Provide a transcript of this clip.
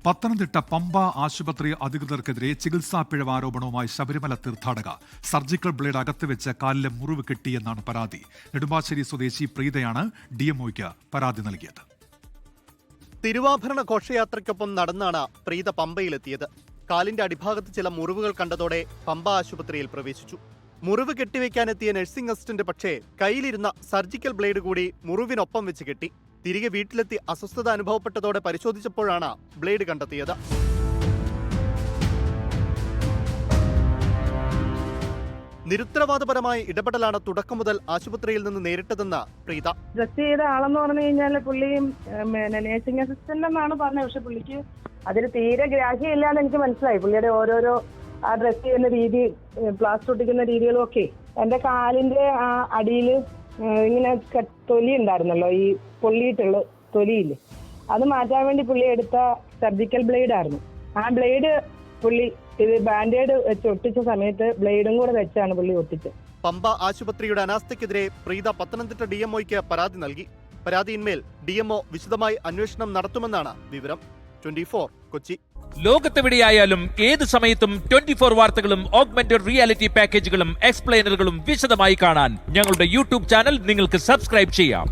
പത്തനംതിട്ട പമ്പ ആശുപത്രി അധികൃതർക്കെതിരെ ചികിത്സാ പിഴവ് ആരോപണവുമായി ശബരിമല തീർത്ഥാടക. സർജിക്കൽ ബ്ലേഡ് അകത്ത് വെച്ച് കാലിലെ മുറിവ് കെട്ടിയെന്നാണ് പരാതി. നെടുമ്പാശ്ശേരി സ്വദേശി പ്രീതയാണ് ഡിഎംഒയ്ക്ക് പരാതി നൽകിയത്. തിരുവാഭരണ ഘോഷയാത്രയ്ക്കൊപ്പം നടന്നാണ് പ്രീത പമ്പയിലെത്തിയത്. കാലിന്റെ അടിഭാഗത്ത് ചില മുറിവുകൾ കണ്ടതോടെ പമ്പ ആശുപത്രിയിൽ പ്രവേശിച്ചു. മുറിവ് കെട്ടിവെക്കാനെത്തിയ നഴ്സിംഗ് അസിസ്റ്റന്റ് പക്ഷേ കയ്യിലിരുന്ന സർജിക്കൽ ബ്ലേഡ് കൂടി മുറിവിനൊപ്പം വെച്ച് കെട്ടി. തിരികെ വീട്ടിലെത്തി അസ്വസ്ഥത അനുഭവപ്പെട്ടതോടെ പരിശോധിച്ചപ്പോഴാണ് ബ്ലേഡ് കണ്ടെത്തിയത്. നിരുത്തരവാദപരമായ ഇടപെടലാണ് തുടക്കം മുതൽ ആശുപത്രിയിൽ നിന്ന് നേരിട്ടതെന്ന് പ്രീത. ഡ്രസ് ചെയ്ത ആളെന്ന് പറഞ്ഞു കഴിഞ്ഞാൽ പുള്ളിയും നേഴ്സിംഗ് അസിസ്റ്റന്റ് എന്നാണ് പറഞ്ഞത്. പക്ഷെ പുള്ളിക്ക് അതിന് തീരെ ഗ്രാഹ്യമില്ലാന്ന് എനിക്ക് മനസ്സിലായി. പുള്ളിയുടെ ഓരോരോ ആ ഡ്രസ് ചെയ്യുന്ന രീതി, പ്ലാസ്റ്റർ ഒട്ടിക്കുന്ന രീതികളും ഒക്കെ. എന്റെ കാലിന്റെ ആ അടിയിൽ ഇങ്ങനെ തൊലി ഉണ്ടായിരുന്നല്ലോ, ഈ പൊള്ളിയിട്ടുള്ള തൊലിയില്ലേ, അത് മാറ്റാൻ വേണ്ടി പുള്ളി എടുത്ത സർജിക്കൽ ബ്ലേഡ് ആയിരുന്നു. ആ ബ്ലേഡ് പുള്ളി ഇത് ബാൻഡേഡ് വെച്ച് ഒട്ടിച്ച സമയത്ത് ബ്ലേഡും കൂടെ വെച്ചാണ് പുള്ളി ഒട്ടിച്ചത്. പമ്പ ആശുപത്രിയുടെ അനാസ്ഥയ്ക്കെതിരെ പ്രീത പത്തനംതിട്ട ഡിഎംഒയ്ക്ക് പരാതി നൽകി. പരാതിയിന്മേൽ ഡിഎംഒ വിശദമായി അന്വേഷണം നടത്തുമെന്നാണ് വിവരം. 24 കൊച്ചി. ലോകത്തെവിടെയായാലും ഏത് സമയത്തും 24 വാർത്തകളും ഓഗ്മെന്റഡ് റിയാലിറ്റി പാക്കേജുകളും എക്സ്പ്ലെയിനറുകളും വിശദമായി കാണാൻ ഞങ്ങളുടെ യൂട്യൂബ് ചാനൽ നിങ്ങൾക്ക് സബ്സ്ക്രൈബ് ചെയ്യാം.